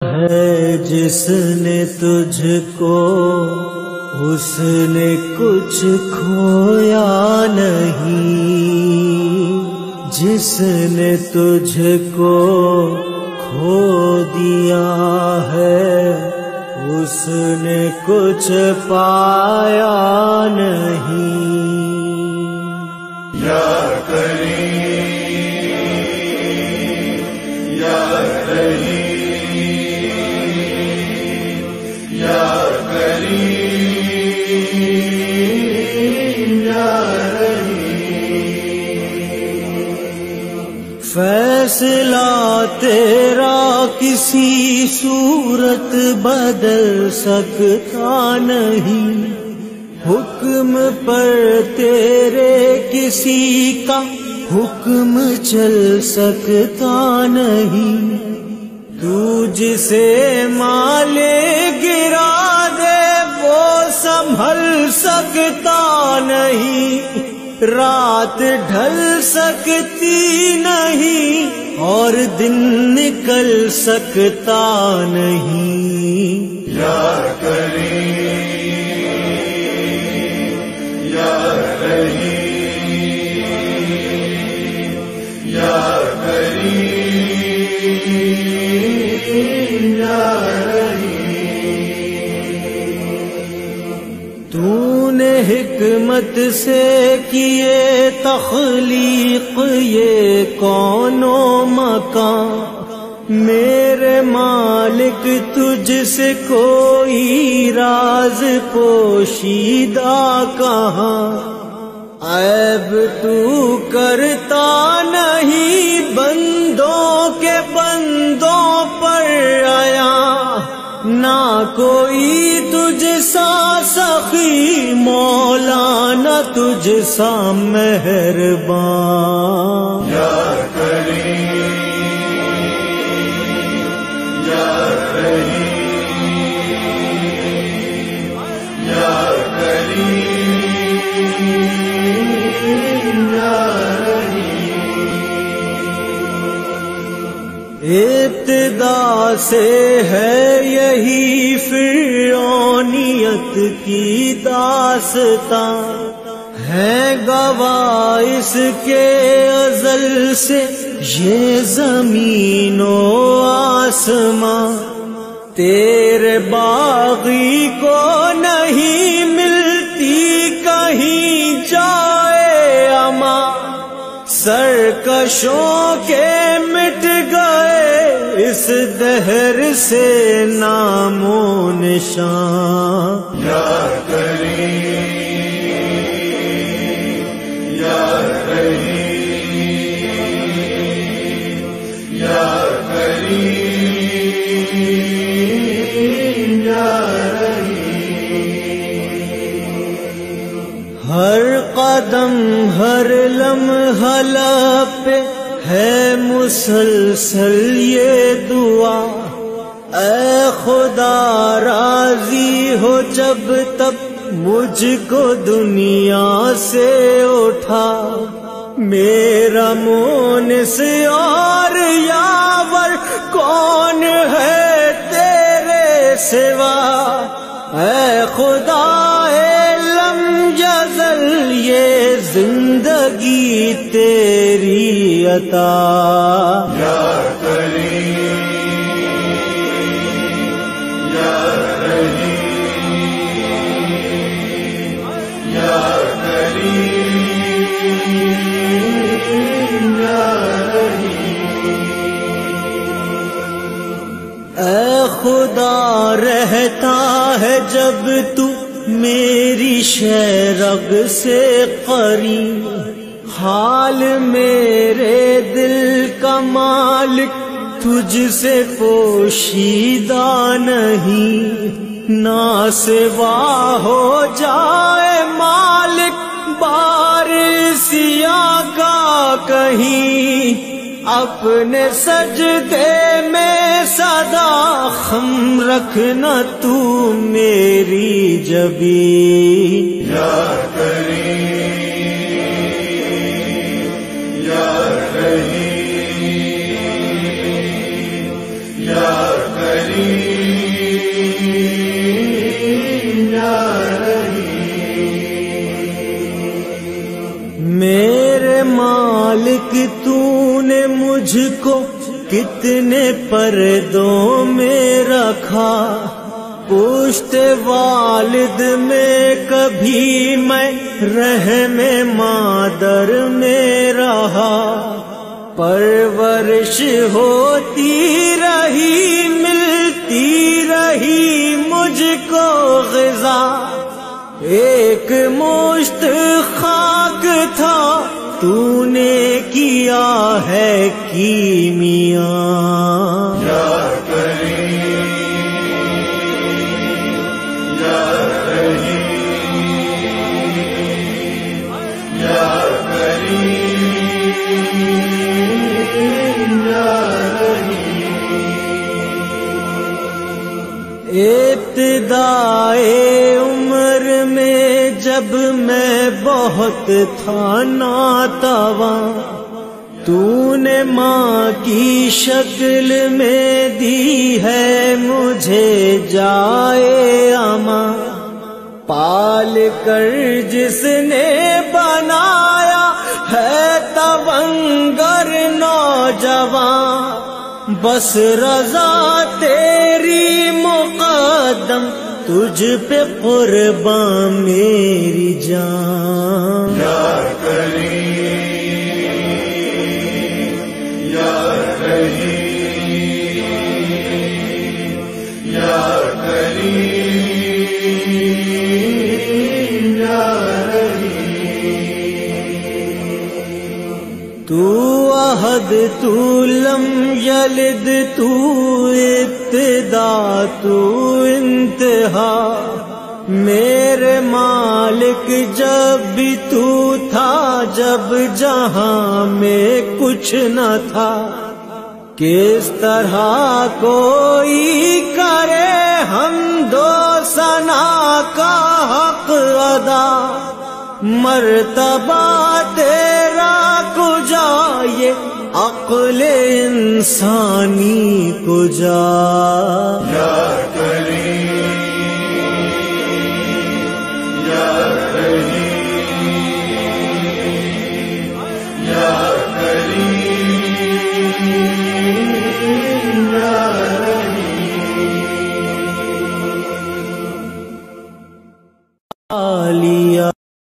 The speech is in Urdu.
ہے جس نے تجھ کو اس نے کچھ کھویا نہیں، جس نے تجھ کو کھو دیا ہے اس نے کچھ پایا نہیں۔ یا کریم یا رحیم یا کریم یا رحیم، فیصلہ تیرا کسی صورت بدل سکتا نہیں، حکم پر تیرے کسی کا حکم چل سکتا نہیں، تو جسے مالے گرا دے وہ سنبھل سکتا نہیں، رات ڈھل سکتی نہیں اور دن نکل سکتا نہیں۔ یا کریم یا رحیم یا کریم یا رحیم، تو نے حکمت سے کیے تخلیق یہ کون و مکان، میرے مالک تجھ سے کوئی راز پوشیدہ کہاں، عیب تو کرتا نہیں بندوں کے بندوں پر آیا، نہ کوئی تجھ سا سخی مولا نہ تجھ سا مہربان۔ یا کریم یا رحیم یا کریم یا ابتدا سے ہے یہی فرعونیت کی داستاں، ہے گواہ اس کے ازل سے یہ زمین و آسماں، تیرے باغی کو نہیں ملتی کہیں جائے اما، سرکشوں کے مٹ گئے اس دہر سے نام و نشان۔ یا کریم یا رحیم یا کریم یا رحیم، ہر قدم ہر لمحہ لب پہ ہے مسلسل یہ دعا، اے خدا راضی ہو جب تک مجھ کو دنیا سے اٹھا، میرا مونس اور یاور کون ہے تیرے سوا، اے خدا لم یزل یہ زندگی تیری عطا۔ یا کریم یا رحیم یا کریم یا رحیم، اے خدا رہتا ہے جب تو میری شہرگ سے قریب، حال میرے دل کا مالک تجھ سے پوشیدہ نہیں، نہ سوا ہو جائے مالک بارسیاں کا کہیں، اپنے سجدے میں صدا خم رکھنا تو میری جبین۔ یا کریم یا رحیم یا کریم کتنے پردوں میں رکھا، پشت والد میں کبھی میں رحم مادر میں رہا، پرورش ہوتی رہی ملتی رہی مجھ کو غذا، ایک مشت خاک تھا تو نے کیا ہے کیمیا۔ یا کریم یا رحیم یا کریم یا رحیم۔ ابتدائے عمر میں جب میں بہت تھا ناتواں، تو نے ماں کی شکل میں دی ہے مجھے جائے اماں، پال کر جس نے بنایا ہے تونگر نوجوان، بس رضا تیری مقدم تجھ پہ قربان میری جان۔ یا کریم یا رحیم یا کریم یا رحیم۔ تو احد تو لم یلد تو ابتدا تو انتہا، میرے مالک جب بھی تو تھا جب جہاں میں کچھ نہ تھا، کس طرح کوئی کرے حمد و ثنا کا حق ادا، مرتبہ تیرا کجا یہ عقل انسانی کجا۔ یا کریم